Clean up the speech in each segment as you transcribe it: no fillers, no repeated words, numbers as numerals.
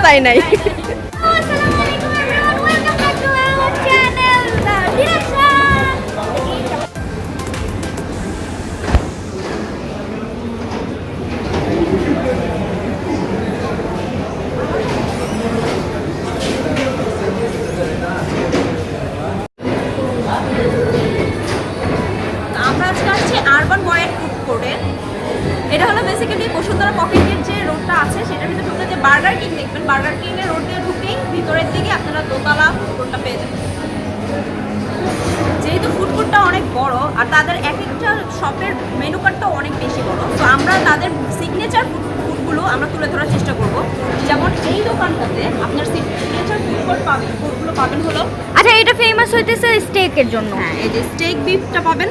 পাই নাই। এটা হলো বেসিক্যালি বসুন্ধরা পকেটের যে রোডটা আছে সেটার ভিতরে ঢুকলে যে বার্গার কিং দেখবেন, বার্গার কিং এর রোড দিয়ে ঢুকেই ভিতরের দিকে আপনারা দোতলা ফুডকোর্টটা পেয়ে যাবেন। যেহেতু ফুডকোর্টটা অনেক বড় আর তাদের এক একটা শপের মেনু কার্ডটাও অনেক বেশি বড়, তো আমরা তাদের সিগনেচার ফুডগুলো আমরা তুলে ধরার চেষ্টা করব। যেমন এই দোকানটাতে আপনার সিগনেচার ফুডগুলো পাবেন হলো, আচ্ছা এটা ফেমাস হইতেছে স্টেকের জন্য। হ্যাঁ, এই যে স্টেক বিফটা পাবেন,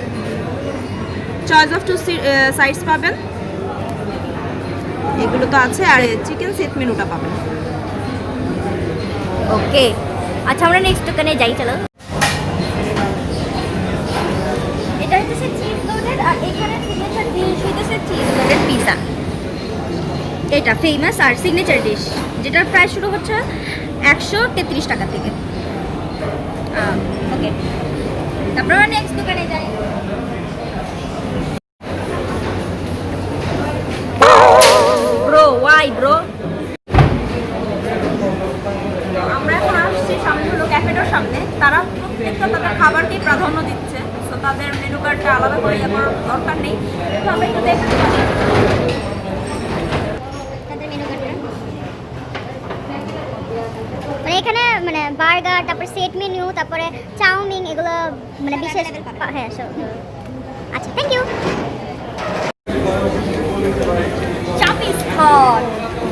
চয়েস অফ 2 সাইডস পাবেন, এগুলো তো আছে, আর চিকেন সেট মেনুটা পাবেন। ওকে, আচ্ছা আমরা নেক্সট দোকানে যাই, চলো। এটা হচ্ছে চিজ লোডেড, আর এখানে সিগনেচার ডিশ হইতেছে চিজ লোডেড পিজা। এটা ফেমাস আর সিগনেচার ডিশ, যেটার প্রাইস শুরু হচ্ছে 133 টাকা থেকে। ওকে, তারপর আমরা নেক্সট দোকানে যাই। ওয়াই ব্রো, আমরা এখন আসছি সামনে হলো ক্যাফেটার সামনে। তারা প্রত্যেকটা তাদের খাবারকেই প্রাধান্য দিচ্ছে, তো তাদের মেনু কার্ডটা আলাদা করে ইয়ে করার দরকার নেই। তো আমরা একটু দেখে মানে এখানে মানে বার্গার, তারপরে সেট মেনু, তারপরে চাউমিন, এগুলো মানে বিশেষ। হ্যাঁ, আচ্ছা, থ্যাংক ইউ।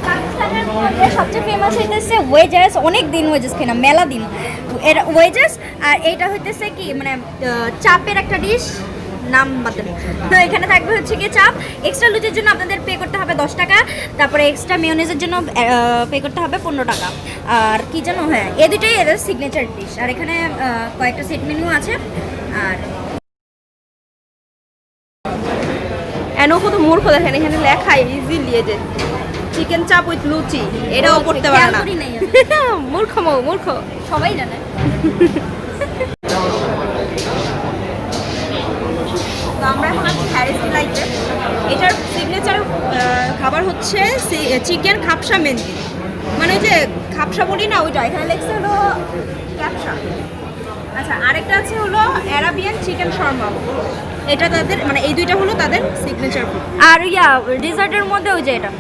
পাকিস্তানের মধ্যে সবচেয়ে ফেমাস হইতেছে ওয়েজেস। অনেক দিন ওয়েজেস খাই না, মেলা দিন এর ওয়েজেস। আর এইটা হইতেছে কি মানে চাপের একটা ডিশ, নাম বাতেন। তো এখানে থাকবে হচ্ছে কি চাপ, এক্সট্রা লুচির জন্য আপনাদের পে করতে হবে 10 টাকা, তারপরে এক্সট্রা মেয়োনেজের জন্য পে করতে হবে 15 টাকা। আর কি যেন, হ্যাঁ, এই দুটোই এদের সিগনেচার ডিশ। আর এখানে কয়েকটা সেট মেনু আছে। আর এনো কত মূর্খ দেখেন, এখানে লেখাই ইজিলি যে চিকেন চাপ উইথ লুচি, এটাও করতে পারে না। মূর্খ মূর্খ, সবাই জানে। তো আমরা এখন আছি হ্যারিস ডিলাইটে। এটার সিগনেচার খাবার হচ্ছে চিকেন খাপসা মেনদি, মানে ওই যে খাপসা বলি না ওইটা, এখানে লেখছে হলো ক্যাপসা। আচ্ছা, আরেকটা আছে হলো অ্যারাবিয়ান চিকেন শর্মা। এটা তাদের মানে এই দুইটা হলো তাদের সিগনেচার ফুড। আর ডেজার্টের মধ্যে ওই যে এটা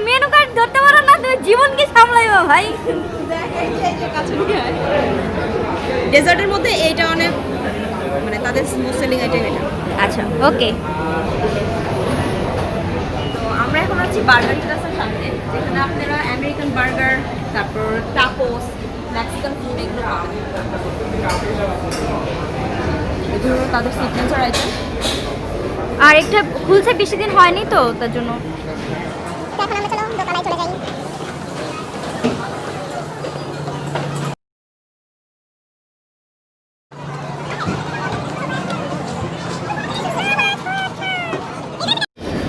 মেনু কার্ড ধরতে পারো না, তুমি জীবন কি সামলাইবা ভাই? ডেজার্টের মধ্যে এইটা অনেক মানে তাদের মোস্ট সেলিং আইটেম এটা। আচ্ছা, ওকে। তো আমরা এখন আছি বার্গার ক্লাসের সামনে, যেখানে আপনারা আমেরিকান বার্গার, তারপর টাকোস, মেক্সিকান ফুড এগুলো পাবেন। এগুলো তাদের সিগনেচার আইটেম। আর একটা খুলছে বেশি দিন হয়নি তো, তার জন্য। এখন আমরা চলো দোকানে চলে যাই।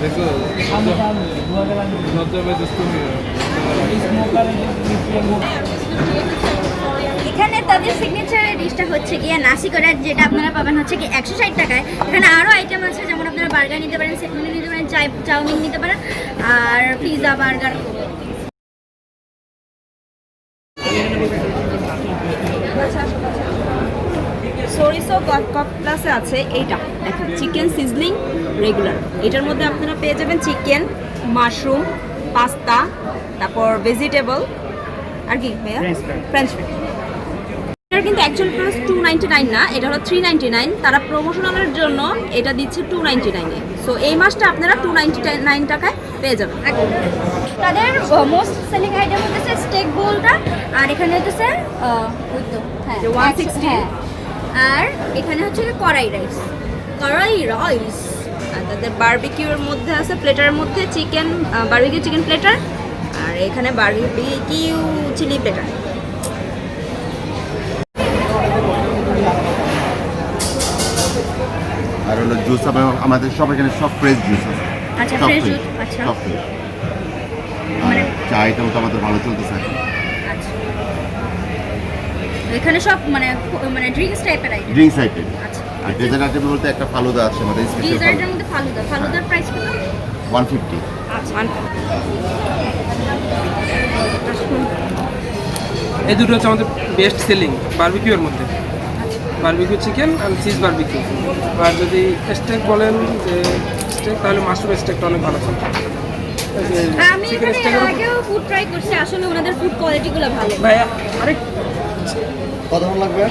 देखो এখানে তাদের সিগনেচার ডিশটা হচ্ছে গিয়ে নাসি করার, যেটা আপনারা পাবেন হচ্ছে কি 160 টাকায়। এখানে আরও আইটেম আছে, যেমন আপনারা বার্গার নিতে পারেন, সেট মেনু নিতে পারেন, চাউমিন নিতে পারেন, আর পিৎজা, বার্গার। সরিসো কাপ প্লাসে আছে এইটা দেখেন, চিকেন সিজলিং রেগুলার। এটার মধ্যে আপনারা পেয়ে যাবেন চিকেন, মাশরুম, পাস্তা, তারপর ভেজিটেবল, আর কি ভাইয়া ফ্রেঞ্চ ফ্রাই। এটার কিন্তু অ্যাকচুয়াল প্রাইস 299 না, এটা হলো 399। তারা প্রমোশনালের জন্য এটা দিচ্ছে 299-এ। সো এই মাসটা আপনারা 299 টাকায় পেয়ে যাবেন। তাদের মোস্ট সেলিং আইটেম হচ্ছে স্টেক বোলটা, আর এখানে হচ্ছে হ্যাঁ 160। আর এখানে হচ্ছে কড়াই রাইস। আর তাদের বারবিকিউর মধ্যে আছে, প্লেটারের মধ্যে চিকেন, বারবিকিউ চিকেন প্লেটার, আর এখানে বারবিকিউ চিলি প্লেটার। আর হলো জুস আমাদের সব এখানে সব ফ্রেশ জুস আছে। আচ্ছা Top ফ্রেশ three, জুস আচ্ছা top three। আর চা আইটেমটা আমাদের ভালো চলতেছে এখন। আচ্ছা এখানে সব মানে মানে ড্রিঙ্কস টাইপের আইটেম ড্রিঙ্কস আইটেম আচ্ছা আর ডেজার্ট আইটেম বলতে একটা ফালুদা আছে আমাদের স্পেশাল ডিজার্টের মধ্যে ফালুদার প্রাইস কত 150। আচ্ছা এই দুটো হচ্ছে আমাদের বেস্ট সেলিং বারবিকিউর মধ্যে, বারবিকিউ চিকেন আর চিজ বারবিকিউ। আর যদি স্টেক বলেন যে স্টেক, তাহলে মাশরুম স্টেকটা অনেক ভালো চলে। আমি চিকেন এখানে স্টেকের আগেও ফুড ট্রাই করছি, আসলে ওনাদের ফুড কোয়ালিটিগুলো ভালো। ভাইয়া আরেক কতক্ষণ লাগবে?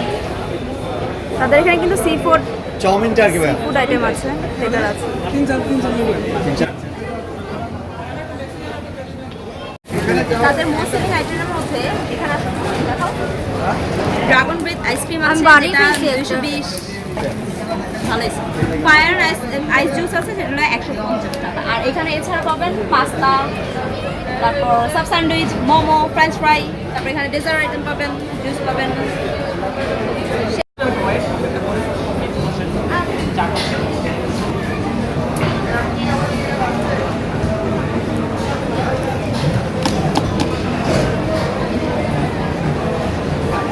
তাদের এখানে কিন্তু সি ফুড চাউমিনটা আর কি ভাই? ফুড আইটেম আছে, প্লেটার আছে। তিন চার তাদের মোস্ট সেলিং আইটেমের মধ্যে এখানে আছে দেখাও ড্রাগন ব্রেথ আইসক্রিম আছে, আমি বাড়ি যেটা খেয়েছি 220 ভালো আছে। ফায়ার আইস জুস আছে, সেটা হলো 150 টাকা। আর এখানে এছাড়া পাবেন পাস্তা, তারপর sub sandwich, momo, French fry, তারপর এখানে ডেজার্ট আইটেম পাবেন, জুস পাবেন।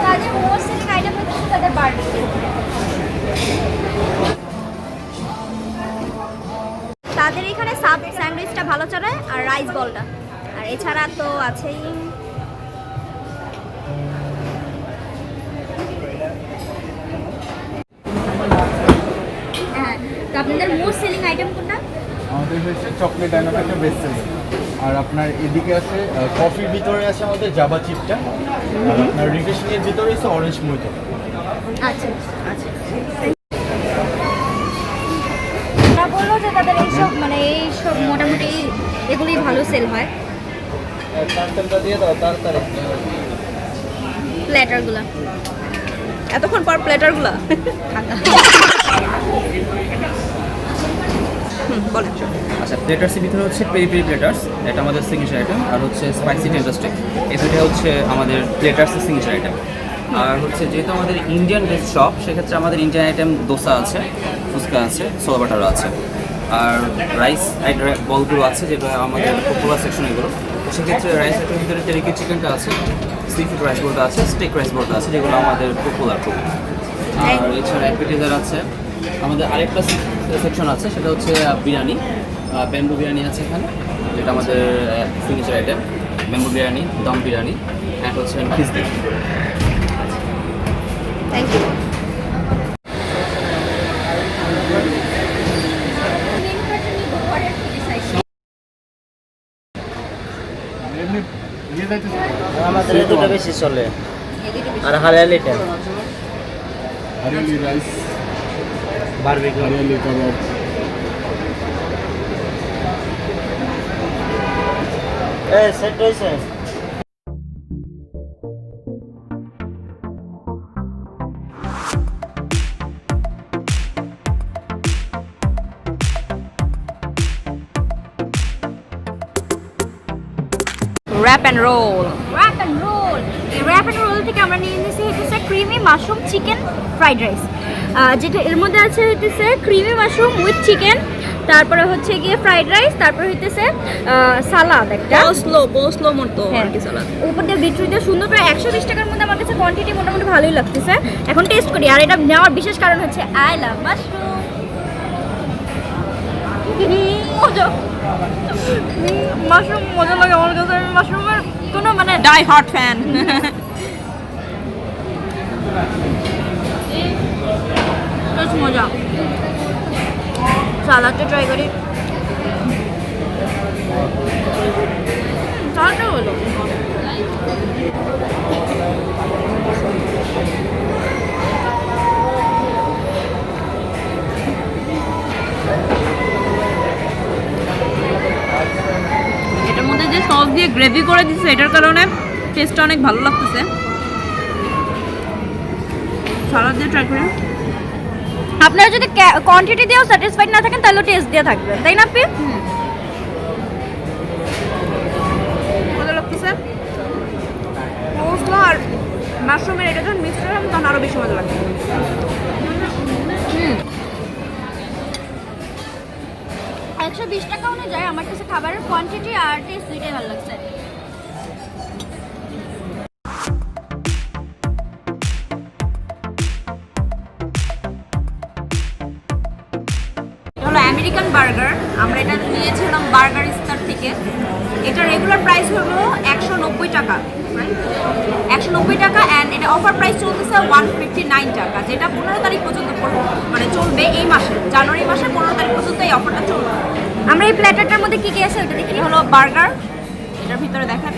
তাদের মোস্ট সেলিং আইটেম হচ্ছে তাদের বারবিকিউ। তাদের এখানে সাব স্যান্ডউইচটা ভালো চলে আর রাইস বলটা, আর এছাড়া তো আছেই হ্যাঁ। তো আপনাদের মোস্ট সেলিং আইটেম কোনটা? আমাদের হচ্ছে চকলেট ডায়নামো একটা বেস্ট সেলার। আর আপনার এদিকে আছে কফির ভিতরে আছে আমাদের জাবা চিপটা, আর আপনার রিফ্রেশিংয়ের ভিতরে আছে অরেঞ্জ মইতো। আচ্ছা আচ্ছা ওরা বললো যে তাদের এইসব মানে এইসব মোটামুটি এগুলোই ভালো সেল হয় দিয়ে দাও তাড়াতাড়ি। প্ল্যাটারগুলো। এতক্ষণ পর প্লেটারগুলো বলেন। আচ্ছা, প্লেটার্সের ভিতরে হচ্ছে পেরি পেরি প্লেটার্স, এটা আমাদের সিগনেচার আইটেম। আর হচ্ছে স্পাইসি টেন্ডারস্টিক, এই দুটো হচ্ছে আমাদের প্লেটার্সের সিগনেচার আইটেম। আর হচ্ছে যেহেতু আমাদের ইন্ডিয়ান বেস্ট শপ, সেক্ষেত্রে আমাদের ইন্ডিয়ান আইটেম দোসা আছে, ফুচকা আছে, ছোলা বাটারও আছে। আর রাইস বলগুলো আছে, যেটা আমাদের পপুলার সেকশন এগুলো। সেক্ষেত্রে রাইস আইটেমের ভিতরে টেরিকি চিকেনটা আছে, সি ফুড রাইস বোলটা আছে, স্টেক রাইস বোলটা আছে, যেগুলো আমাদের পপুলার খুব। আর এছাড়া অ্যাপিটাইজার আছে। আমাদের আরেকটা সেকশন আছে, সেটা হচ্ছে বিরিয়ানি, ব্যাম্বু বিরিয়ানি আছে এখানে, যেটা আমাদের signature item. Bamboo biryani, dum biryani, and হচ্ছে খিচড়ি। Thank you. আমাদের দুটো বেশি চলে আর হালালি type hariyali rice, barbecue hariyali kebab. Set হয়েছে wrap and roll. Wrap and roll. এই র্যাপ অ্যান্ড রোল থেকে আমরা নিয়ে নিয়েছি হচ্ছে creamy mushroom chicken fried rice, যেটা এর মধ্যে আছে হইতেছে ক্রিমি মাশরুম উইথ চিকেন, তারপরে হচ্ছে গিয়ে ফ্রাইড রাইস, তারপরে হইতেছে সালাদ একটা কোস্লো মতো আর কি সালাদ। উপর দিয়ে বিটরুট দিয়ে সুন্দর করে 120 টাকার মধ্যে আমার কাছে কোয়ান্টিটি মোটামুটি ভালোই লাগতেছে। এখন টেস্ট করি। আর এটা নেওয়ার বিশেষ কারণ হচ্ছে আই লাভ মাশরুম। মজা, মাশরুম মজা লাগে আমার কাছে। মাশরুমের কোনো মানে ডাই হার্ট ফ্যান। বেশ মজা। সালাদটা ট্রাই করি। সালাদটা হলো এটার মধ্যে যে সস দিয়ে গ্রেভি করে দিচ্ছে, এটার কারণে টেস্টটা অনেক ভালো লাগতেছে। সালাদ দিয়ে ট্রাই করি। আপনারা যদি কোয়ান্টিটি দিয়েও স্যাটিসফাইড না থাকেন, তাহলে টেস্ট দিয়ে থাকবেন, তাই না আপনি? মজা লাগতেছে। কোস্লো আর মাশরুমের এটা যখন মিক্স করে তখন আরও বেশি মজা লাগছে। হুম 120 টাকা অনুযায়ী হচ্ছে খাবারের কোয়ান্টিটি আর টেস্ট দুইটাই ভালো লাগছে। হলো আমেরিকান বার্গার, আমরা এটা নিয়েছিলাম বার্গার স্টার থেকে। এটা রেগুলার প্রাইস হলো 190 টাকা, 190 টাকা, অ্যান্ড এটা অফার প্রাইস চলতেছে 159 টাকা, যেটা 15 তারিখ পর্যন্ত মানে চলবে এই মাসে, জানুয়ারি মাসের 15 তারিখ পর্যন্ত এই অফারটা চলবে। আমরা এই প্ল্যাটারটার মধ্যে কি কি আছে ওটা দেখি। হলো বার্গার, এটার ভিতরে দেখেন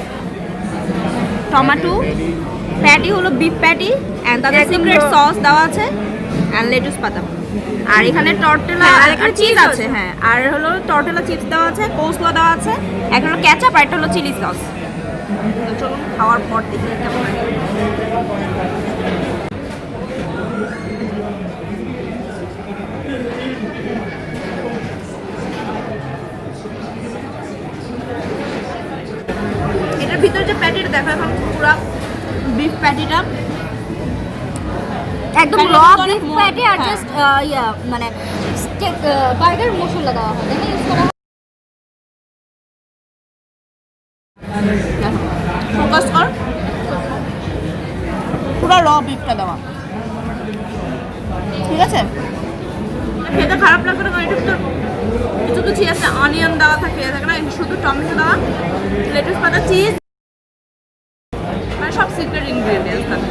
টমেটো, প্যাটি হলো বিফ প্যাটি, অ্যান্ড তাদের সিক্রেট সস দেওয়া আছে, অ্যান্ড লেটুস পাতা, আর এখানে টর্টেলা আর এখানে চিজ আছে, হ্যাঁ, আর হলো টর্টেলা চিপস দেওয়া আছে, কোসলা দেওয়া আছে, একটা হলো ক্যাচাপ আর একটা হলো চিলি সস। তো চলুন খাওয়ার পর দেখি কেমন লাগে। এটার ভিতরে যে প্যাটিটা দেখো, এখন পুরো বিফ প্যাটিটা একদম র বিফ প্যাটি আর জাস্ট মানে বার্গার মশলা দেওয়া হয়, তাই না? ইউজ করা হয়। ফোকাস কর, পুরো র বিফটা দেওয়া, ঠিক আছে? খেতে খারাপ লাগবে না, কারণ এটার ভিতর কিছু কিছু আছে, অনিয়ন দেওয়া থাকে না, শুধু টমেটো দেওয়া, লেটুস পাতা, চিজ, মানে সব সিক্রেট ইনগ্রেডিয়েন্টস থাকে।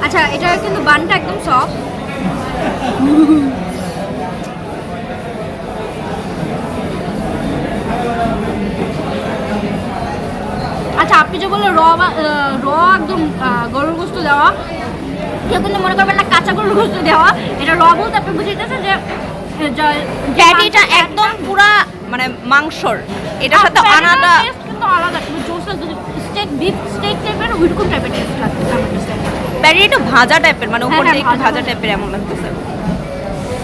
আচ্ছা, এটা কিন্তু বানটা একদম সফট। আচ্ছা, আপনি যে বললেন র একদম গরুর গোস্ত দেওয়া, কেউ কিন্তু মনে করবেন না কাঁচা গরুর গোস্ত দেওয়া। এটা র বলতে আপনি বুঝিতেছেন যে প্যাটিটা একদম পুরা মানে মাংসর, এটার সাথে আলাদা কিন্তু আলাদা স্টেক বিফ স্টেক টাইপের ওইরকম টাইপের টেস্ট লাগছে আমার কাছে। প্যাটি একটু ভাজা টাইপের, মানে উপর দিয়ে একটু ভাজা টাইপের এমন লাগতেছে,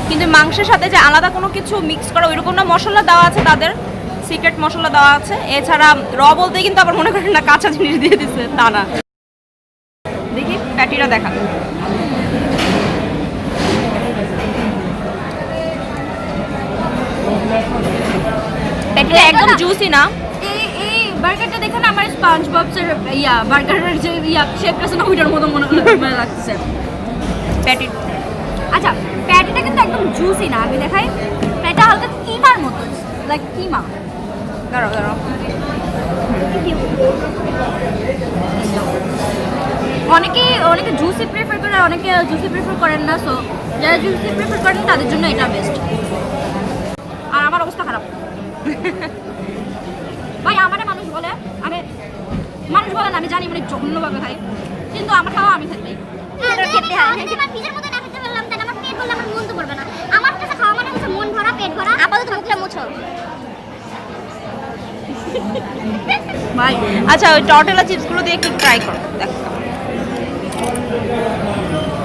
কিন্তু মাংসের সাথে যে আলাদা কোনো কিছু মিক্স করা ওইরকম না। মশলা দেওয়া আছে, তাদের সিক্রেট মশলা দেওয়া আছে। এছাড়া র বলতে কিন্তু আবার মনে করেন না কাঁচা জিনিস দিয়ে দিচ্ছে, তা না। দেখি প্যাটিটা দেখা, প্যাটিটা একদম জুসি না। এই বার্গারটা দেখে না আমার স্পঞ্জ ববসের বার্গারের যে শেপ আছে না, ওইটার মতো মনে লাগতেছে প্যাটি। আচ্ছা, প্যাটিটা কিন্তু একদম জুসি না, আমি দেখাই। প্যাটিটা হালকা কিমার মতো, লাইক কিমা। দাঁড়াও দাঁড়াও, অনেকে জুসি প্রেফার করে, অনেকে জুসি প্রেফার করেন না। সো যারা জুসি প্রেফার করেন তাদের জন্য এটা বেস্ট। আর আমার অবস্থা খারাপ। ভাই, আমারে মানুষ বলে আমি জানি মানে জঘন্যভাবে খাই, কিন্তু আমার খাওয়া আমি খাই। এটা খেতে হয়। আমার নিজের মতো না খেতে পারলাম, তাহলে আমার পেট ভরলে আমার মন তো ভরবে না। আমার কাছে খাওয়া মানে হচ্ছে মন ভরা, পেট ভরা। আপাতত মুখটা মুছো। ভাই আচ্ছা, ওই টর্টেলা চিপসগুলো দিয়ে একটু ট্রাই করো, দেখো।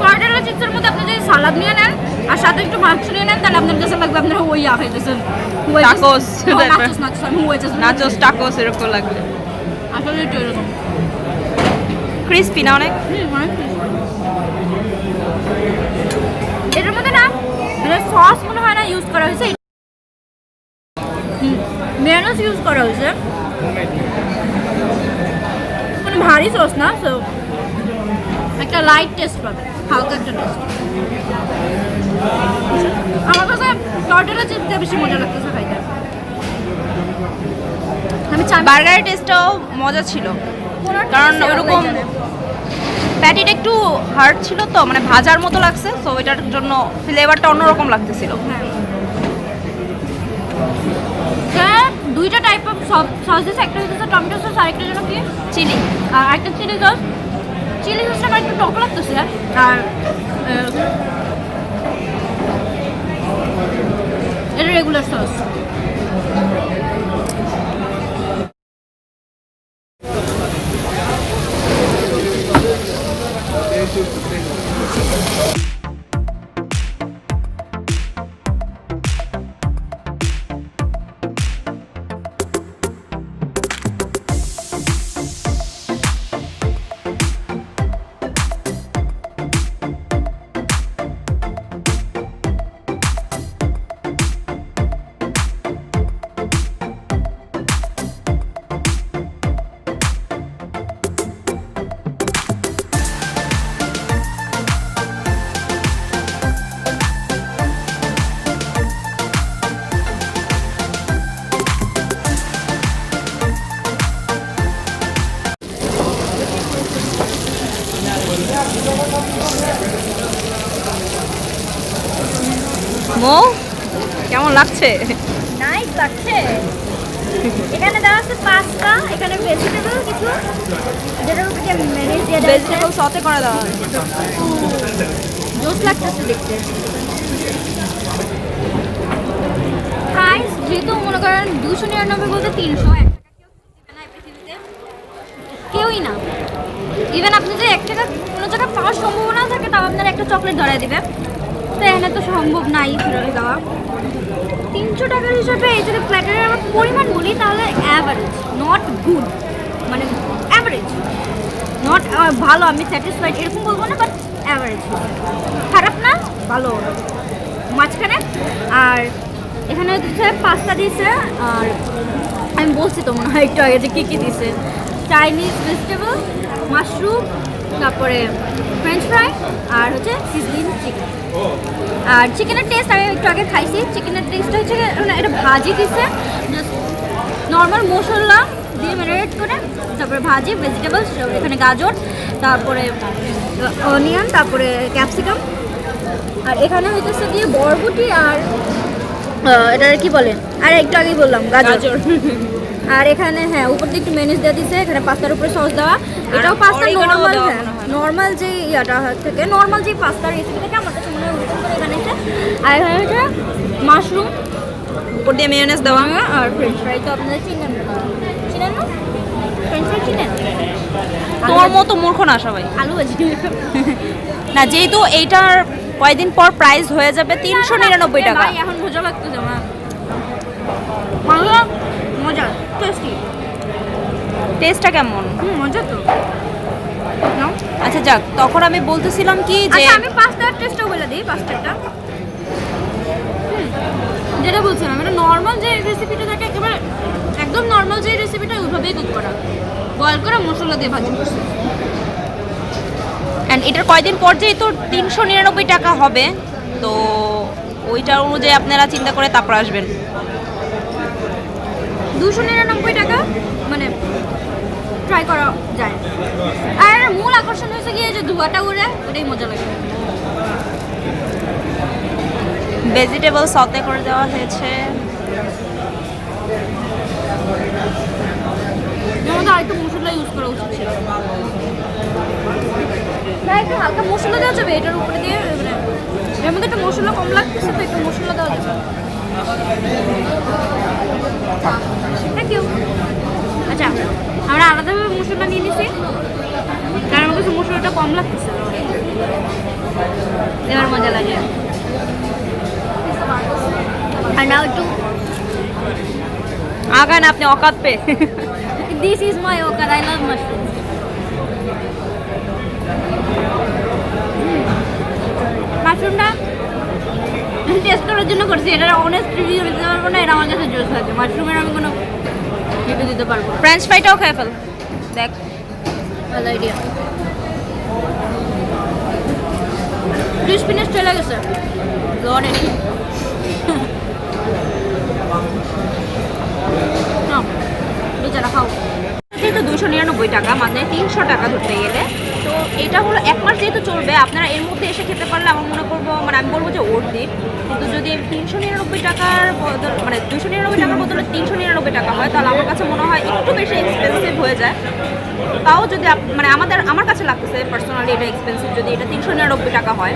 টর্টেলা চিপসের মধ্যে আপনি যদি সালাদ নিয়ে নেন আর সাথে একটু মাংস নিয়ে নেন, তাহলে আপনার কাছে লাগবে আপনারা ওই খাইতেছেন, টাকোস, নাচোস টাকোস এরকম লাগবে। আসলে এটা এরকম ক্রিস্পি না অনেক। এটার মধ্যে না সস মনে হয় না ইউজ করা হয়েছে, মেয়োনেজ ইউজ করা হয়েছে, মানে ভারী সস না। সো একটা লাইট টেস্ট পাবে, হালকা একটা টেস্ট। আমার কাছে টর্টেলা চিপসটা বেশি মজা লাগতেছে খাইতে। আমি বার্গারের টেস্টটাও মজা ছিল, কারণ ওরকম প্যাটিটা একটু হার্ড ছিল, তো মানে ভাজার মতো লাগছে, সো এটার জন্য ফ্লেভারটা অন্যরকম লাগতেছিল। হ্যাঁ, দুইটা টাইপ অফ সস দিচ্ছে, একটা হচ্ছে টমেটো সস আর একটা যেন কি চিলি, আর একটা চিলি সস। চিলি সসটা আমার একটু টক লাগতেছে, আর এটা রেগুলার সস। কেমন লাগছে? নাইস লাগছে। এখানে দেওয়া আছে পাস্তা, এখানে ভেজিটেবল কিছু যেটার উপরে মেরিনেট দিয়ে দেওয়া আছে। ভেজিটেবল সতে করে দেওয়া হয়। জোস লাগতেছে দেখতে। প্রাইস যেহেতু মনে করেন 299 বলতে 300, 1 টাকা কেউ দিবে না এই পৃথিবীতে, কেউই না। ইভেন আপনি যদি 1 টাকা কোনো জায়গায় পাওয়ার সম্ভাবনা থাকে তাও আপনার একটা চকলেট ধরায় দিবে, তো এখানে তো সম্ভব নাই ফেরত দেওয়া। 300 টাকার হিসাবে এই যদি প্ল্যাটারের আমরা পরিমাণ বলি তাহলে অ্যাভারেজ, নট গুড, মানে অ্যাভারেজ, নট ভালো, আমি স্যাটিসফাইড এরকম বলবো না, বাট অ্যাভারেজ, খারাপ না, ভালো মাঝখানে। আর এখানে হচ্ছে পাস্তা দিয়েছে, আর আমি বলছি তো মনে হয় একটু আগে যে কী কী দিয়েছে, চাইনিজ ভেজিটেবল, মাশরুম, তারপরে ফ্রেঞ্চ ফ্রাই, আর হচ্ছে সিজলিং চিকেন। আর চিকেনের টেস্ট আমি একটু আগে খাইছি, চিকেনের টেস্টটা হচ্ছে মানে এটা ভাজি দিছে, জাস্ট নর্মাল মশলা দিয়ে ম্যারিনেট করে, তারপরে ভাজি, ভেজিটেবলস, এখানে গাজর, তারপরে অনিয়ন, তারপরে ক্যাপসিকাম, আর এখানে হইতেছে দিয়ে বরবটি, আর এটা কি বলে, আর একটু আগেই বললাম গাজর। আর এখানে হ্যাঁ উপর দিয়ে একটু মেনিস দিয়ে দিছে, এখানে পাস্তার উপরে সস দেওয়া, এটাও পাস্তা নর্মাল, হ্যাঁ নর্মাল যে ইয়াটা থেকে, নর্মাল যে পাস্তার রেসিপি থেকে আমার কাছে মনে হয় ওরকম করে বানাইছে। আর এখানে হচ্ছে মাশরুম, উপর দিয়ে মেয়োনেজ দেওয়া। আর ফ্রেঞ্চ ফ্রাই তো আপনাদের চিনেন না, ফ্রেঞ্চ ফ্রাই চিনেন? তোমার মতো মূর্খ না সবাই। আলু ভাজি না, যেহেতু এইটার কয়েকদিন পর প্রাইস হয়ে যাবে 399 টাকা। ভাই এখন মজা লাগতেছে আমার, মজা মজা, টেস্টি। টেস্টটা কেমন? মজা তো। নাও। আচ্ছা যাক, তখন আমি বলতেছিলাম কি যে আচ্ছা আমি পাস্তার টেস্টও বলে দিই, পাস্তাটা যেটা বলছিলাম, এটা নর্মাল যে রেসিপিটা থাকে একেবারে একদম নর্মাল যে রেসিপিটা ওইভাবেই কুক করা, বয়েল করা মশলা দিয়ে ভাজি করছে। অ্যান্ড এটার কয়েকদিন পর যেহেতু 399 টাকা হবে, তো ওইটার অনুযায়ী আপনারা চিন্তা করে তারপর আসবেন। 299 টাকা মানে ট্রাই করা যায়। আর মূল আকর্ষণ হয়েছে গিয়ে যে ধোঁয়াটা উড়ে, ওটাই মজা লাগে। ভেজিটেবল সতে করে দেওয়া হয়েছে। যেমন আরেকটু মশলা ইউজ করা উচিত ছিল, না একটু হালকা মশলা দেওয়া যাবে এটার উপরে দিয়ে, মানে এর মধ্যে একটু মশলা কম লাগতেছে তো একটু মশলা দেওয়া যাবে। Thank you. আচ্ছা আমরা আলাদাভাবে মশলা নিয়ে নিছি, কারণ আমার কাছে মশলাটা কম লাগতেছে, এবার মজা লাগে। আর নাও একটু আগান আপনি অকাত পে। দিস ইজ মাই ওকার, আই লাভ মাশরুম। মাশরুমটা টেস্ট করার জন্য করছি, এটা অনেস্ট রিভিউ দিতে পারবো না, এটা আমার কাছে জোস আছে। মাশরুমের আমি কোনো রিভিউ দিতে পারবো। ফ্রেঞ্চ ফ্রাইটাও খেয়ে ফেল, দেখ ভালো আইডিয়া। ক্রিসপিনেস চলে গেছে, গড়ে বেচারা খাও। যেহেতু 299 টাকা মানে 300 টাকা ধরতে গেলে, তো এটা হলো 1 মাস যেহেতু চলবে, আপনারা এর মধ্যে এসে খেতে পারলে আমার মনে করবো, মানে আমি বলবো যে ওর দিন। কিন্তু যদি 399 টাকার বদল, মানে 299 টাকার বদলে 399 টাকা হয়, তাহলে আমার কাছে মনে হয় একটু বেশি এক্সপেন্সিভ হয়ে যায়। তাও যদি মানে আমার কাছে লাগতেছে পার্সোনালি এটা এক্সপেন্সিভ, যদি এটা 399 টাকা হয়,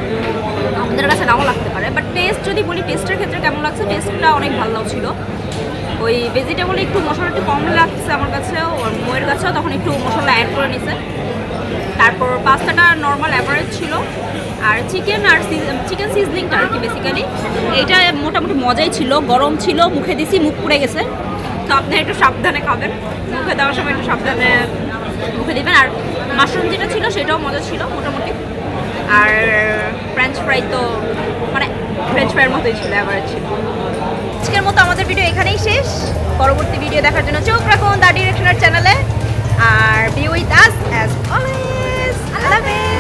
আমাদের কাছে নাও লাগতে পারে। বাট টেস্ট যদি বলি, টেস্টের ক্ষেত্রে কেমন লাগছে, টেস্টটা অনেক ভালো ছিল। ওই ভেজিটেবলে একটু মশলা একটু কম লাগছে আমার কাছেও, আর মোয়ের কাছেও তখন একটু মশলা অ্যাড করে নিছে। তারপর পাস্তাটা নর্মাল অ্যাভারেজ ছিল, আর চিকেন সিজনিংটা আর কি বেসিক্যালি এইটা মোটামুটি মজাই ছিল, গরম ছিল, মুখে দিছি মুখ পুড়ে গেছে। তো আপনি একটু সাবধানে খাবেন, মুখে দেওয়ার সময় একটু সাবধানে মুখে দিবেন। আর মাশরুম যেটা ছিল সেটাও মজা ছিল মোটামুটি। আর ফ্রেঞ্চ ফ্রাই তো মানে ফ্রেঞ্চ ফ্রাইয়ের মতোই ছিল, অ্যাভারেজ ছিল। আজকের মতো আমাদের ভিডিও এখানেই শেষ। পরবর্তী ভিডিও দেখার জন্য চোখ রাখুন দ্য ডিরেকশনার চ্যানেলে, আর be with us as always. আল্লাহ হাফেজ।